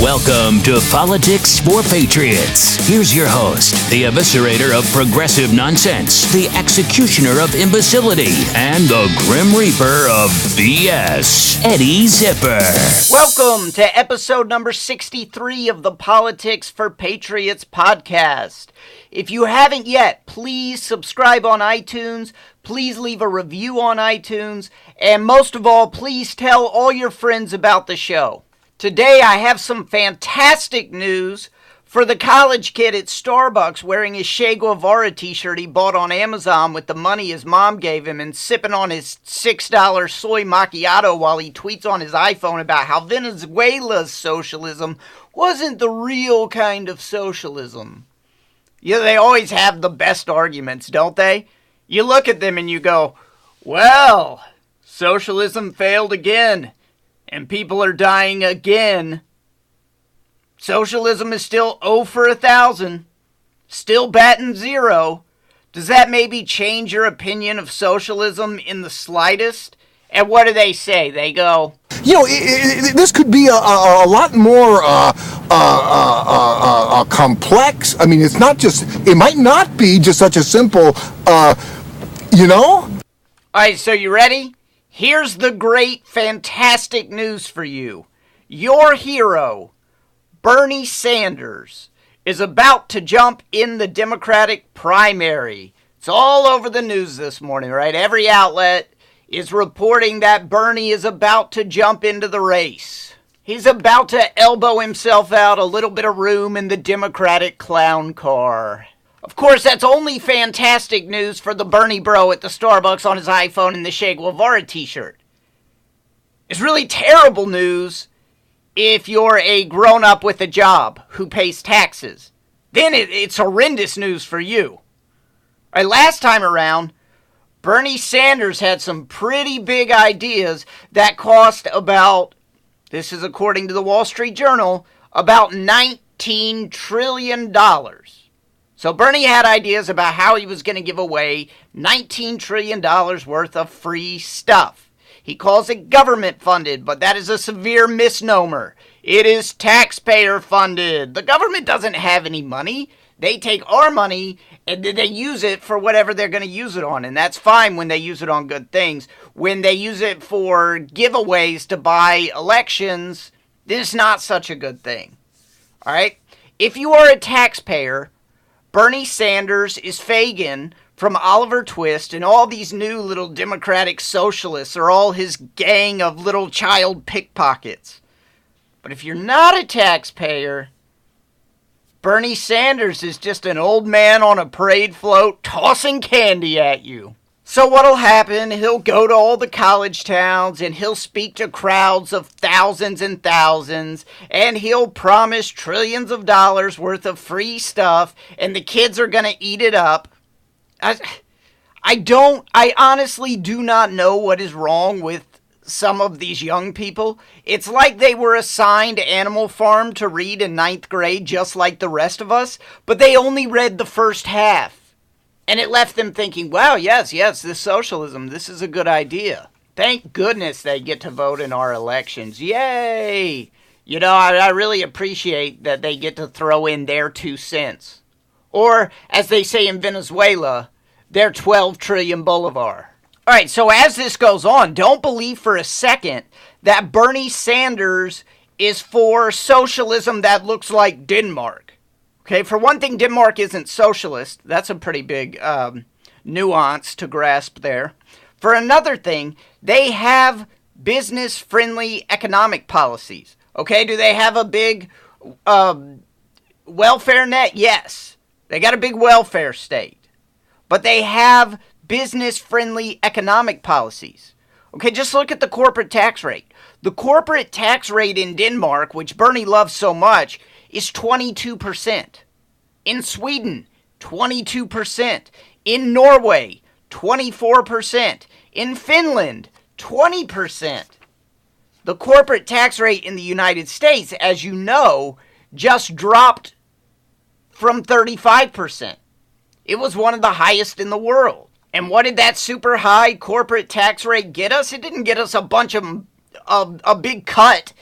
Welcome to Politics for Patriots. Here's your host, the eviscerator of progressive nonsense, the executioner of imbecility, and the grim reaper of BS, Eddie Zipper. Welcome to episode number 63 of the Politics for Patriots podcast. If you haven't yet, please subscribe on iTunes, please leave a review on iTunes, and most of all, please tell all your friends about the show. Today I have some fantastic news for the college kid at Starbucks wearing his Che Guevara t-shirt he bought on Amazon with the money his mom gave him and sipping on his $6 soy macchiato while he tweets on his iPhone about how Venezuela's socialism wasn't the real kind of socialism. Yeah, they always have the best arguments, don't they? You look at them and you go, well, socialism failed again. And people are dying again. Socialism is still 0 for 1,000. Still batting 0. Does that maybe change your opinion of socialism in the slightest? And what do they say? They go, you know, this could be a lot more complex. I mean, it's not just, it might not be just such a simple, you know? All right, so you ready? Here's the great, fantastic news for you. Your hero, Bernie Sanders, is about to jump in the Democratic primary. It's all over the news this morning, right? Every outlet is reporting that Bernie is about to jump into the race. He's about to elbow himself out a little bit of room in the Democratic clown car. Of course, that's only fantastic news for the Bernie bro at the Starbucks on his iPhone and the Che Guevara t-shirt. It's really terrible news if you're a grown-up with a job who pays taxes. Then it's horrendous news for you. All right, last time around, Bernie Sanders had some pretty big ideas that cost about, this is according to the Wall Street Journal, about $19 trillion. So Bernie had ideas about how he was going to give away $19 trillion worth of free stuff. He calls it government funded, but that is a severe misnomer. It is taxpayer funded. The government doesn't have any money. They take our money and then they use it for whatever they're going to use it on. And that's fine when they use it on good things. When they use it for giveaways to buy elections, this is not such a good thing. All right? If you are a taxpayer, Bernie Sanders is Fagin from Oliver Twist, and all these new little Democratic socialists are all his gang of little child pickpockets. But if you're not a taxpayer, Bernie Sanders is just an old man on a parade float tossing candy at you. So what'll happen, he'll go to all the college towns and he'll speak to crowds of thousands and thousands and he'll promise trillions of dollars worth of free stuff and the kids are going to eat it up. I honestly do not know what is wrong with some of these young people. It's like they were assigned Animal Farm to read in 9th grade just like the rest of us, but they only read the first half. And it left them thinking, wow, yes, this socialism, this is a good idea. Thank goodness they get to vote in our elections. Yay! You know, I really appreciate that they get to throw in their 2 cents. Or, as they say in Venezuela, their 12 trillion bolivar. All right, so as this goes on, don't believe for a second that Bernie Sanders is for socialism that looks like Denmark. Okay, for one thing, Denmark isn't socialist. That's a pretty big nuance to grasp there. For another thing, they have business-friendly economic policies. Okay, do they have a big welfare net? Yes. They got a big welfare state. But they have business-friendly economic policies. Okay, just look at the corporate tax rate. The corporate tax rate in Denmark, which Bernie loves so much, is 22%. In Sweden, 22%. In Norway, 24%. In Finland, 20%. The corporate tax rate in the United States, as you know, just dropped from 35%. It was one of the highest in the world. And what did that super high corporate tax rate get us? It didn't get us a bunch of a big cut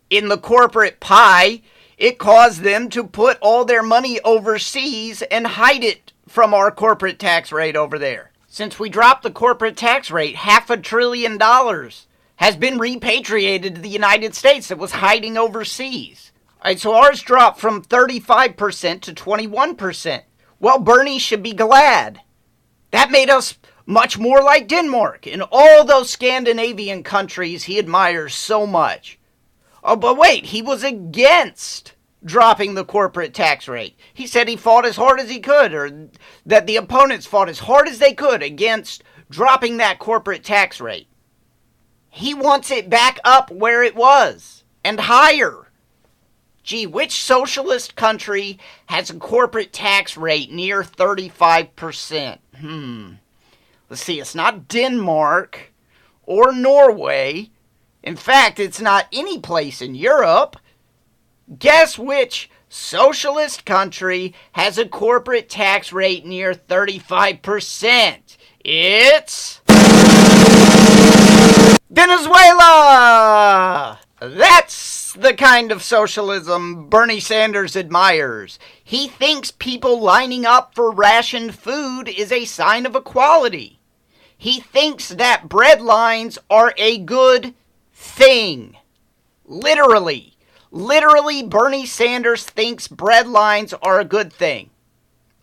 in the corporate pie. It caused them to put all their money overseas and hide it from our corporate tax rate over there. Since we dropped the corporate tax rate, $500 billion has been repatriated to the United States that was hiding overseas. All right, so ours dropped from 35% to 21%. Well, Bernie should be glad. That made us much more like Denmark and all those Scandinavian countries he admires so much. Oh, but wait, he was against dropping the corporate tax rate. He said he fought as hard as he could, or that the opponents fought as hard as they could against dropping that corporate tax rate. He wants it back up where it was, and higher. Gee, which socialist country has a corporate tax rate near 35%? Let's see, it's not Denmark or Norway. In fact, it's not any place in Europe. Guess which socialist country has a corporate tax rate near 35%? It's Venezuela! That's the kind of socialism Bernie Sanders admires. He thinks people lining up for rationed food is a sign of equality. He thinks that bread lines are a good thing. Literally, Bernie Sanders thinks bread lines are a good thing.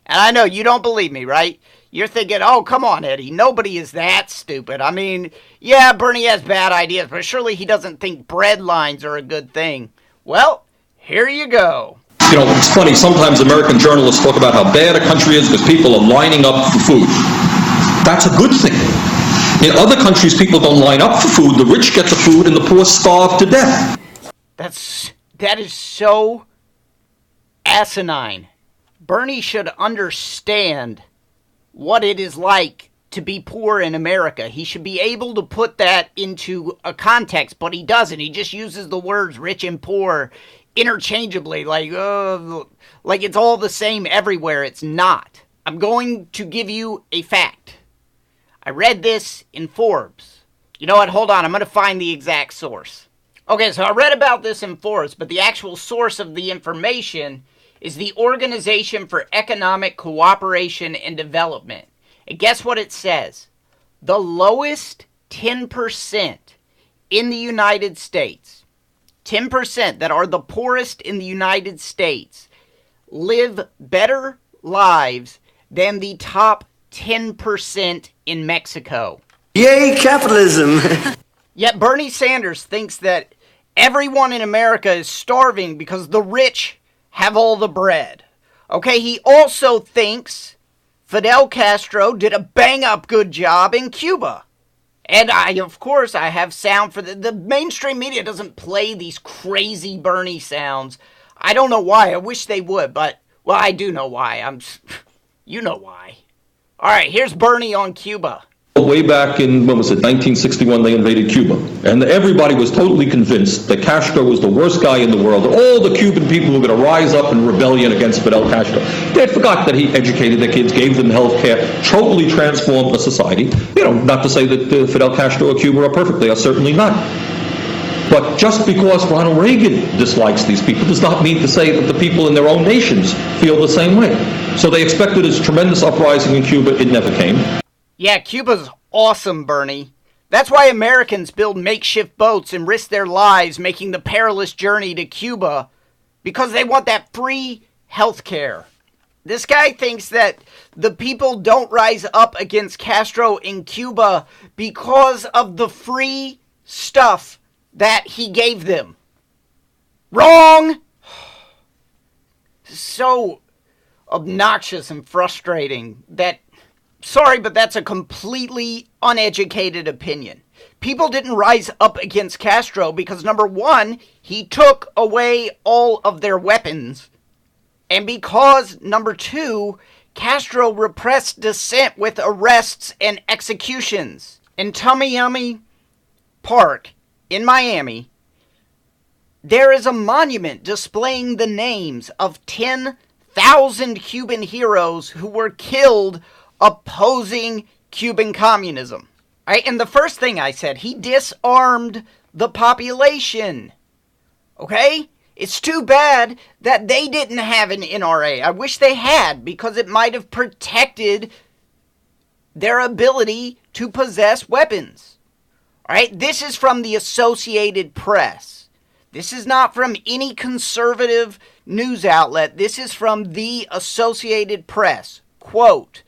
And I know you don't believe me, right? You're thinking, oh, come on, Eddie, nobody is that stupid. I mean, yeah, Bernie has bad ideas, but surely he doesn't think bread lines are a good thing. Well, here you go. You know, it's funny, sometimes American journalists talk about how bad a country is because people are lining up for food. That's a good thing. In other countries, people don't line up for food. The rich get the food and the poor starve to death. That is so asinine. Bernie should understand what it is like to be poor in America. He should be able to put that into a context, but he doesn't. He just uses the words rich and poor interchangeably, like it's all the same everywhere. It's not. I'm going to give you a fact. I read this in Forbes. You know what? Hold on. I'm going to find the exact source. Okay, so I read about this in Forbes, but the actual source of the information is the Organization for Economic Cooperation and Development. And guess what it says? The lowest 10% in the United States, 10% that are the poorest in the United States, live better lives than the top 10% in Mexico. Yay, capitalism! Yet Bernie Sanders thinks that everyone in America is starving because the rich have all the bread. Okay, he also thinks Fidel Castro did a bang-up good job in Cuba. And I have sound for the mainstream media doesn't play these crazy Bernie sounds. I don't know why. I wish they would, but, well, I do know why. You know why. All right, here's Bernie on Cuba. Way back in, 1961, they invaded Cuba. And everybody was totally convinced that Castro was the worst guy in the world. All the Cuban people were going to rise up in rebellion against Fidel Castro. They had forgot that he educated their kids, gave them health care, totally transformed the society. You know, not to say that Fidel Castro or Cuba are perfect. They are certainly not. But just because Ronald Reagan dislikes these people does not mean to say that the people in their own nations feel the same way. So they expected this tremendous uprising in Cuba. It never came. Yeah, Cuba's awesome, Bernie. That's why Americans build makeshift boats and risk their lives making the perilous journey to Cuba, because they want that free health care. This guy thinks that the people don't rise up against Castro in Cuba because of the free stuff that he gave them. Wrong! So obnoxious and frustrating that... Sorry, but that's a completely uneducated opinion. People didn't rise up against Castro because, number one, he took away all of their weapons. And because, number two, Castro repressed dissent with arrests and executions. In Tummy Park in Miami, there is a monument displaying the names of 10,000 Cuban heroes who were killed opposing Cuban communism. All right, and the first thing I said, he disarmed the population. Okay? It's too bad that they didn't have an NRA. I wish they had, because it might have protected their ability to possess weapons. All right, this is from the Associated Press. This is not from any conservative news outlet. This is from the Associated Press. Quote,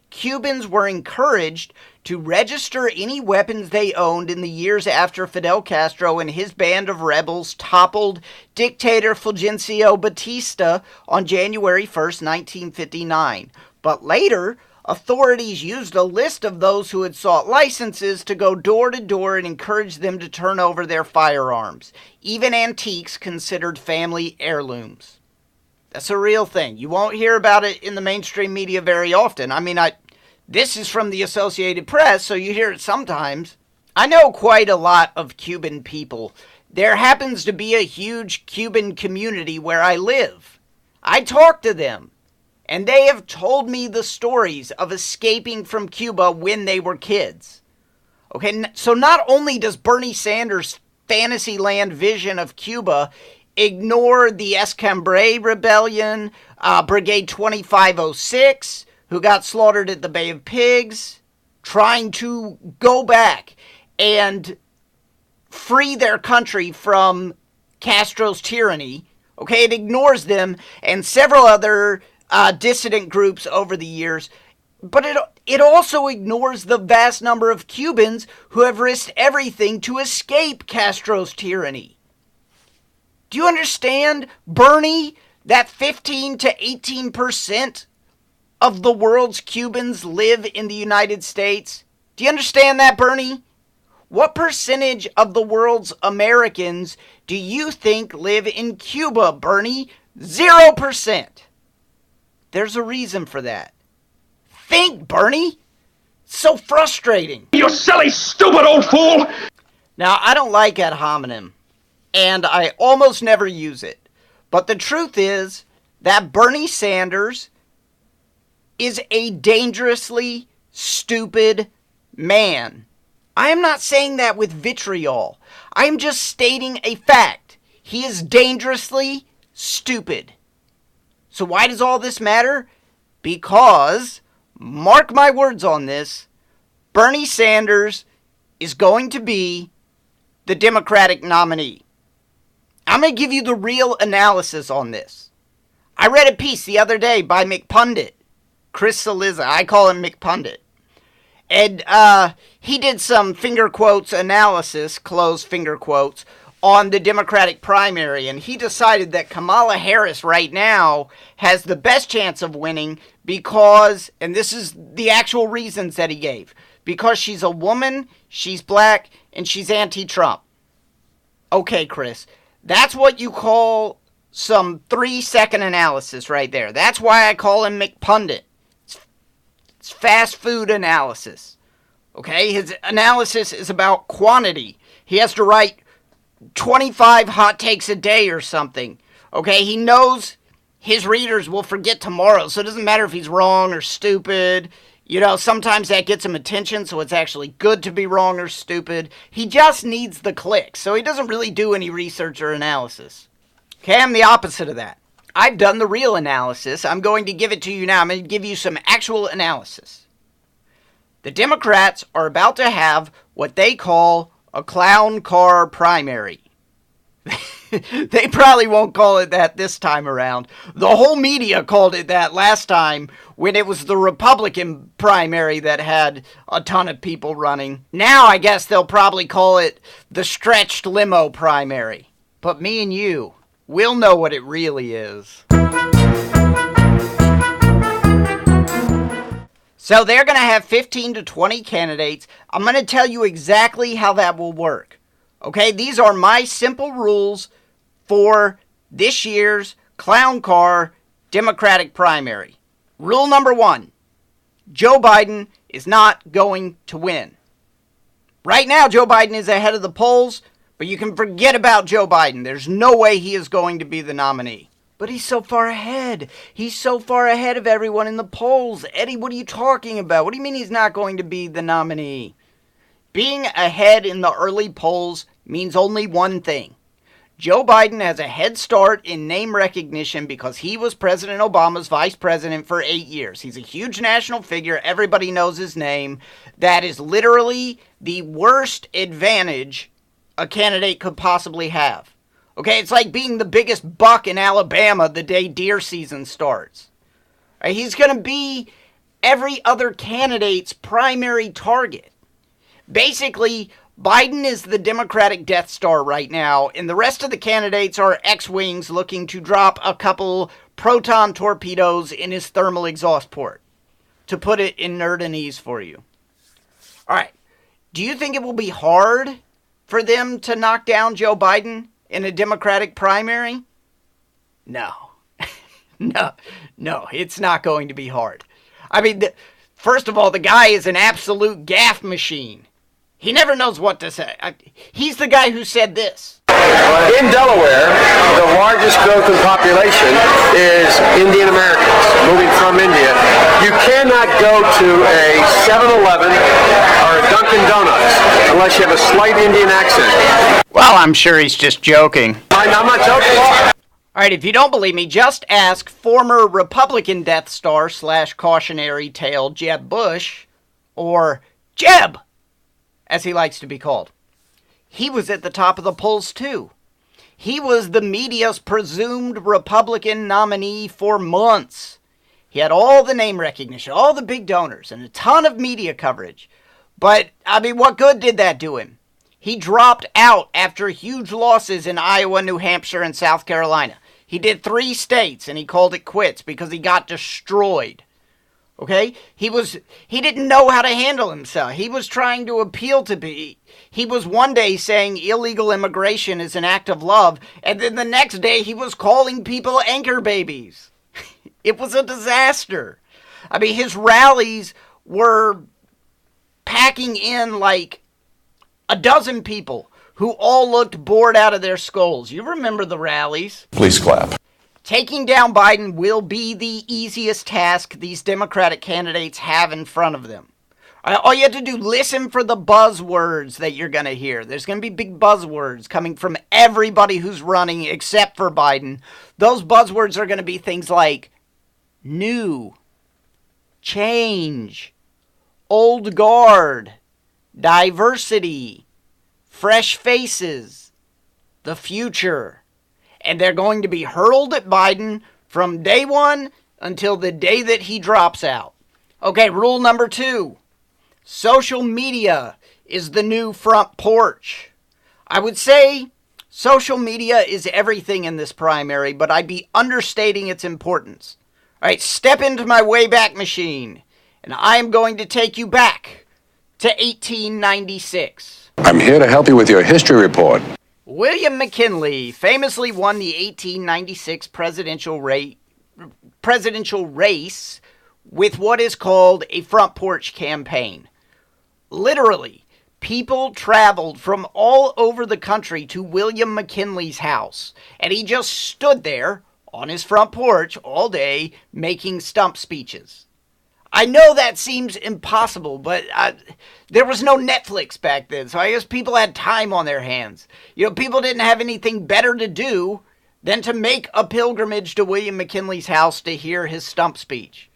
Cubans were encouraged to register any weapons they owned in the years after Fidel Castro and his band of rebels toppled dictator Fulgencio Batista on January 1st, 1959. But later, authorities used a list of those who had sought licenses to go door to door and encourage them to turn over their firearms, even antiques considered family heirlooms. That's a real thing. You won't hear about it in the mainstream media very often. This is from the Associated Press, so you hear it sometimes. I know quite a lot of Cuban people. There happens to be a huge Cuban community where I live. I talk to them, and they have told me the stories of escaping from Cuba when they were kids. Okay, so not only does Bernie Sanders' Fantasyland vision of Cuba ignore the Escambray Rebellion, Brigade 2506, who got slaughtered at the Bay of Pigs, trying to go back and free their country from Castro's tyranny. Okay, it ignores them and several other dissident groups over the years, but it also ignores the vast number of Cubans who have risked everything to escape Castro's tyranny. Do you understand, Bernie, that 15 to 18% of the world's Cubans live in the United States? Do you understand that, Bernie? What percentage of the world's Americans do you think live in Cuba, Bernie? 0%. There's a reason for that. Think, Bernie. So frustrating. You silly, stupid old fool! Now, I don't like ad hominem, and I almost never use it. But the truth is that Bernie Sanders is a dangerously stupid man. I am not saying that with vitriol. I am just stating a fact. He is dangerously stupid. So why does all this matter? Because, mark my words on this, Bernie Sanders is going to be the Democratic nominee. I'm going to give you the real analysis on this. I read a piece the other day by McPundit, Chris Saliza. I call him McPundit. And he did some finger quotes analysis, close finger quotes, on the Democratic primary. And he decided that Kamala Harris right now has the best chance of winning because, and this is the actual reasons that he gave, because she's a woman, she's black, and she's anti-Trump. Okay, Chris, that's what you call some 3-second analysis right there. That's why I call him McPundit. It's fast food analysis. Okay, his analysis is about quantity. He has to write 25 hot takes a day or something. Okay, he knows his readers will forget tomorrow, so it doesn't matter if he's wrong or stupid. You know, sometimes that gets him attention, so it's actually good to be wrong or stupid. He just needs the clicks, so he doesn't really do any research or analysis. Okay, I'm the opposite of that. I've done the real analysis. I'm going to give it to you now. I'm going to give you some actual analysis. The Democrats are about to have what they call a clown car primary. They probably won't call it that this time around. The whole media called it that last time when it was the Republican primary that had a ton of people running. Now I guess they'll probably call it the stretched limo primary. But me and you, we'll know what it really is. So they're going to have 15 to 20 candidates. I'm going to tell you exactly how that will work. Okay, these are my simple rules for this year's clown car Democratic primary. Rule number 1, Joe Biden is not going to win. Right now, Joe Biden is ahead of the polls, but you can forget about Joe Biden. There's no way he is going to be the nominee. But he's so far ahead. He's so far ahead of everyone in the polls. Eddie, what are you talking about? What do you mean he's not going to be the nominee? Being ahead in the early polls means only one thing. Joe Biden has a head start in name recognition because he was President Obama's vice president for 8 years. He's a huge national figure. Everybody knows his name. That is literally the worst advantage a candidate could possibly have. Okay, it's like being the biggest buck in Alabama the day deer season starts. He's going to be every other candidate's primary target. Basically, Biden is the Democratic Death Star right now, and the rest of the candidates are X-Wings looking to drop a couple proton torpedoes in his thermal exhaust port. To put it in nerdinese for you. All right, do you think it will be hard for them to knock down Joe Biden in a Democratic primary? No. No, it's not going to be hard. I mean, first of all, the guy is an absolute gaffe machine. He never knows what to say. He's the guy who said this. In Delaware, the largest growth in population is Indian Americans moving from India. You cannot go to a 7-Eleven or a Dunkin' Donuts unless you have a slight Indian accent. Well, I'm sure he's just joking. I'm not joking. All right, if you don't believe me, just ask former Republican Death Star / cautionary tale Jeb Bush, or Jeb, as he likes to be called. He was at the top of the polls, too. He was the media's presumed Republican nominee for months. He had all the name recognition, all the big donors, and a ton of media coverage. But, I mean, what good did that do him? He dropped out after huge losses in Iowa, New Hampshire, and South Carolina. He did 3 states, and he called it quits because he got destroyed. Okay? He didn't know how to handle himself. He was trying to appeal to be. He was one day saying illegal immigration is an act of love, and then the next day he was calling people anchor babies. It was a disaster. I mean, his rallies were packing in like a dozen people who all looked bored out of their skulls. You remember the rallies. Please clap. Taking down Biden will be the easiest task these Democratic candidates have in front of them. All you have to do, listen for the buzzwords that you're going to hear. There's going to be big buzzwords coming from everybody who's running except for Biden. Those buzzwords are going to be things like new, change, old guard, diversity, fresh faces, the future. And they're going to be hurled at Biden from day one until the day that he drops out. Okay, rule number 2. Social media is the new front porch. I would say social media is everything in this primary, but I'd be understating its importance. All right, step into my Wayback Machine, and I am going to take you back to 1896. I'm here to help you with your history report. William McKinley famously won the 1896 presidential race with what is called a front porch campaign. Literally, people traveled from all over the country to William McKinley's house, and he just stood there on his front porch all day making stump speeches. I know that seems impossible, but there was no Netflix back then, so I guess people had time on their hands. You know, people didn't have anything better to do than to make a pilgrimage to William McKinley's house to hear his stump speech.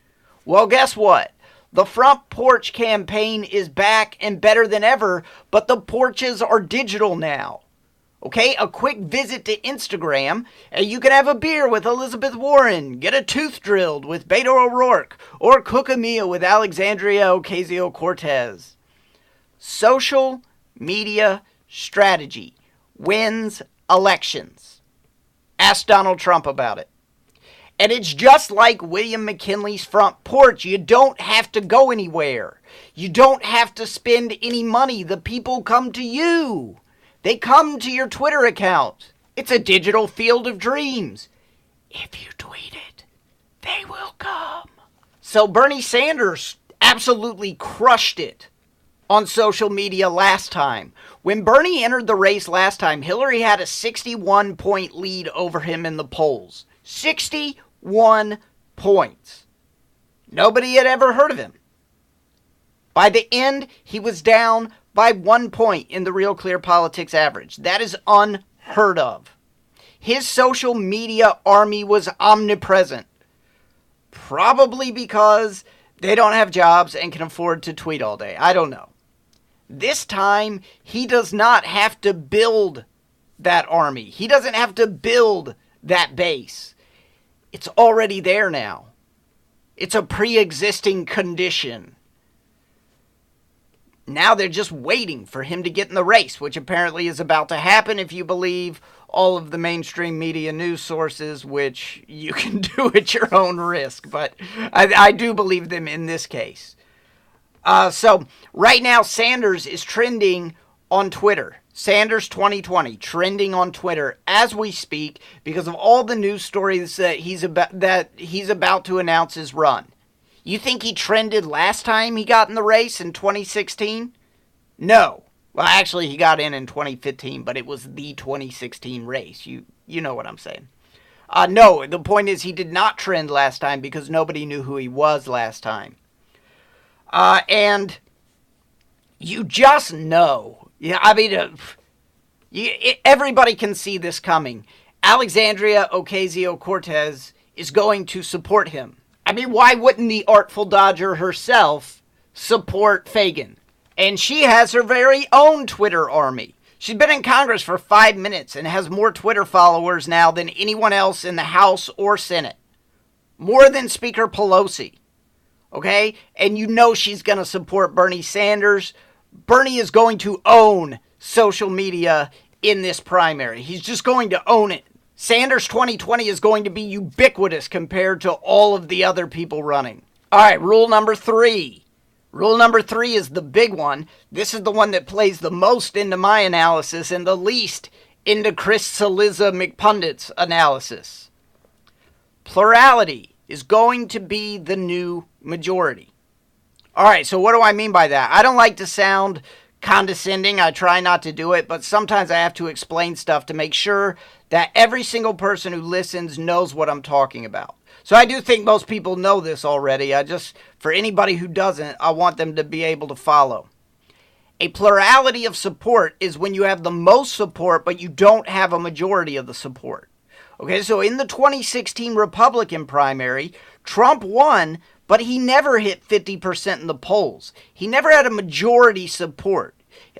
Well, guess what? The front porch campaign is back and better than ever, but the porches are digital now. Okay, a quick visit to Instagram, and you can have a beer with Elizabeth Warren, get a tooth drilled with Beto O'Rourke, or cook a meal with Alexandria Ocasio-Cortez. Social media strategy wins elections. Ask Donald Trump about it. And it's just like William McKinley's front porch. You don't have to go anywhere. You don't have to spend any money. The people come to you. They come to your Twitter account. It's a digital field of dreams. If you tweet it, they will come. So Bernie Sanders absolutely crushed it on social media last time. When Bernie entered the race last time, Hillary had a 61-point lead over him in the polls. 61 points. Nobody had ever heard of him. By the end, he was down by 1 point in the Real Clear Politics average. That is unheard of. his social media army was omnipresent. Probably because they don't have jobs and can afford to tweet all day. I don't know. This time, he does not have to build that army. He doesn't have to build that base. It's already there now. It's a pre-existing condition. Now they're just waiting for him to get in the race, which apparently is about to happen if you believe all of the mainstream media news sources, which you can do at your own risk. But I do believe them in this case. So right now, Sanders is trending on Twitter. Sanders 2020 trending on Twitter as we speak because of all the news stories that he's about to announce his run. You think he trended last time he got in the race in 2016? No. Well, actually, he got in 2015, but it was the 2016 race. You know what I'm saying. No, the point is he did not trend last time because nobody knew who he was last time. And you just know. Yeah, I mean, everybody can see this coming. Alexandria Ocasio-Cortez is going to support him. I mean, why wouldn't the Artful Dodger herself support Fagin? And she has her very own Twitter army. She's been in Congress for 5 minutes and has more Twitter followers now than anyone else in the House or Senate. More than Speaker Pelosi. Okay? And you know she's going to support Bernie Sanders. Bernie is going to own social media in this primary. He's just going to own it. Sanders 2020 is going to be ubiquitous compared to all of the other people running. All right, rule number 3. Rule number 3 is the big one. This is the one that plays the most into my analysis and the least into Chris Cillizza McPundit's analysis. Plurality is going to be the new majority. All right, so what do I mean by that? I don't like to sound condescending. I try not to do it, but sometimes I have to explain stuff to make sure that every single person who listens knows what I'm talking about. So I do think most people know this already. For anybody who doesn't, I want them to be able to follow. A plurality of support is when you have the most support, but you don't have a majority of the support. Okay, so in the 2016 Republican primary, Trump won, but he never hit 50% in the polls. He never had a majority support.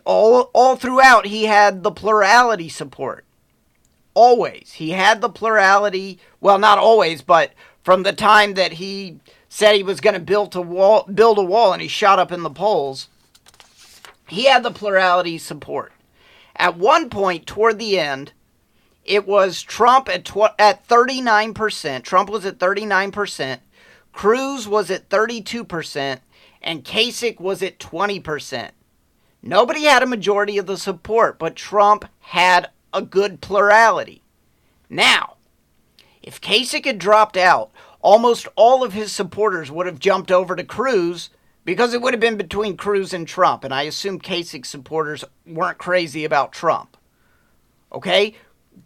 All throughout, he had the plurality support. Always. He had the plurality, well, not always, but from the time that he said he was going to build a wall and he shot up in the polls, he had the plurality support. At one point, toward the end, it was Trump at 39%. Trump was at 39%. Cruz was at 32%. And Kasich was at 20%. Nobody had a majority of the support, but Trump had a good plurality. Now, if Kasich had dropped out, almost all of his supporters would have jumped over to Cruz because it would have been between Cruz and Trump. And I assume Kasich supporters weren't crazy about Trump. Okay?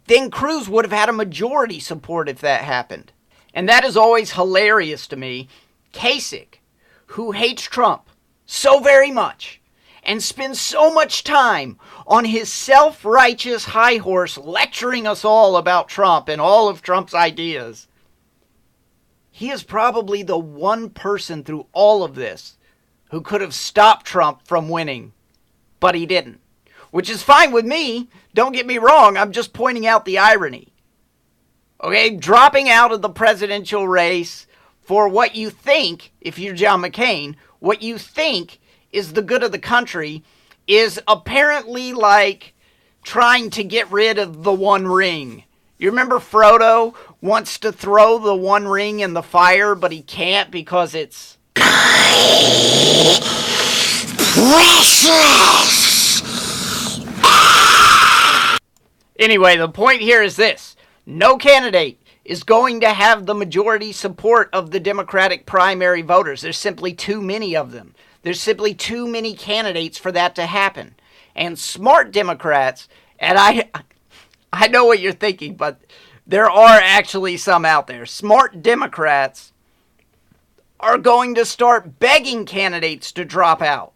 Then Cruz would have had a majority support if that happened. And that is always hilarious to me. Kasich, who hates Trump so very much and spends so much time on his self-righteous high horse lecturing us all about Trump and all of Trump's ideas, he is probably the one person through all of this who could have stopped Trump from winning, but he didn't. Which is fine with me. Don't get me wrong. I'm just pointing out the irony. Okay, dropping out of the presidential race for what you think, if you're John McCain, what you think is the good of the country is apparently like trying to get rid of the One Ring. You remember Frodo wants to throw the One Ring in the fire, but he can't because it's precious. Anyway, the point here is this. No candidate is going to have the majority support of the Democratic primary voters. There's simply too many of them. There's simply too many candidates for that to happen. And smart Democrats, and I know what you're thinking, but there are actually some out there. Smart Democrats are going to start begging candidates to drop out.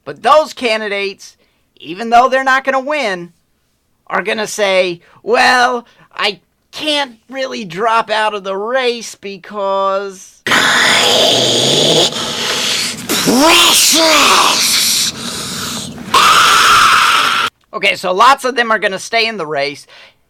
But those candidates, even though they're not going to win, are going to say, well, I can't really drop out of the race because... Okay, so lots of them are going to stay in the race.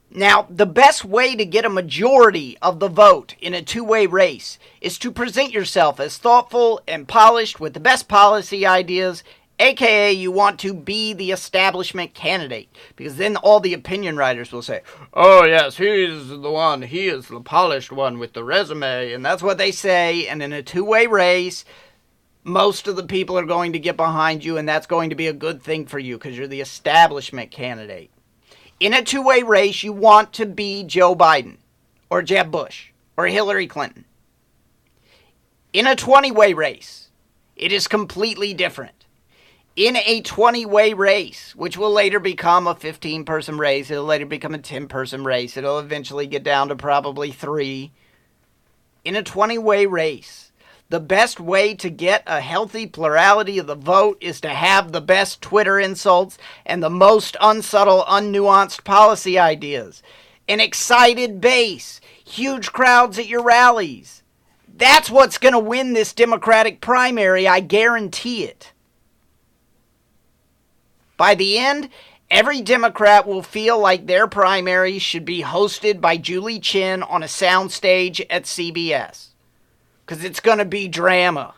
Now, the best way to get a majority of the vote in a two-way race is to present yourself as thoughtful and polished with the best policy ideas, aka you want to be the establishment candidate. Because then all the opinion writers will say, oh yes, he is the polished one with the resume, and that's what they say. And in a two-way race, most of the people are going to get behind you, and that's going to be a good thing for you because you're the establishment candidate. In a two-way race, you want to be Joe Biden or Jeb Bush or Hillary Clinton. In a 20-way race, it is completely different. In a 20-way race, which will later become a 15-person race, it'll later become a 10-person race, it'll eventually get down to probably 3. In a 20-way race, the best way to get a healthy plurality of the vote is to have the best Twitter insults and the most unsubtle, unnuanced policy ideas. An excited base, huge crowds at your rallies. That's what's going to win this Democratic primary, I guarantee it. By the end, every Democrat will feel like their primary should be hosted by Julie Chen on a soundstage at CBS. Because it's going to be drama.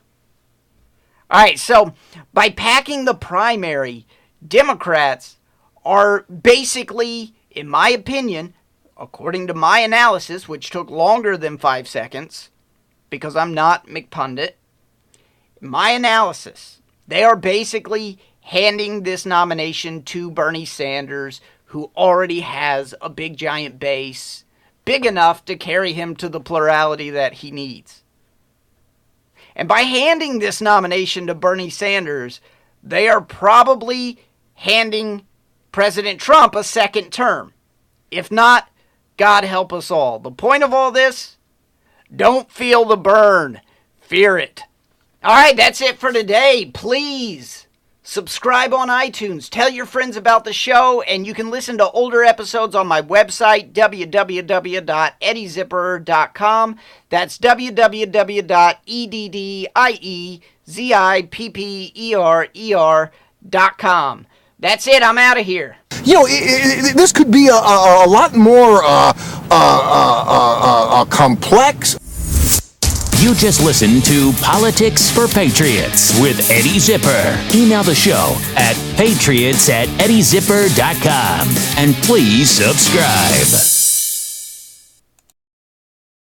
All right, so by packing the primary, Democrats are basically, in my opinion, according to my analysis, which took longer than 5 seconds, because I'm not McPundit, my analysis, they are basically handing this nomination to Bernie Sanders, who already has a big giant base, big enough to carry him to the plurality that he needs. And by handing this nomination to Bernie Sanders, they are probably handing President Trump a second term. If not, God help us all. The point of all this, don't feel the burn. Fear it. All right, that's it for today. Please subscribe on iTunes. Tell your friends about the show, and you can listen to older episodes on my website, www.eddiezipperer.com. That's www.eddiezipperer.com. That's it. I'm out of here. You know, this could be a lot more complex. You just listened to Politics for Patriots with Eddie Zipper. Email the show at patriots@eddiezipper.com. And please subscribe.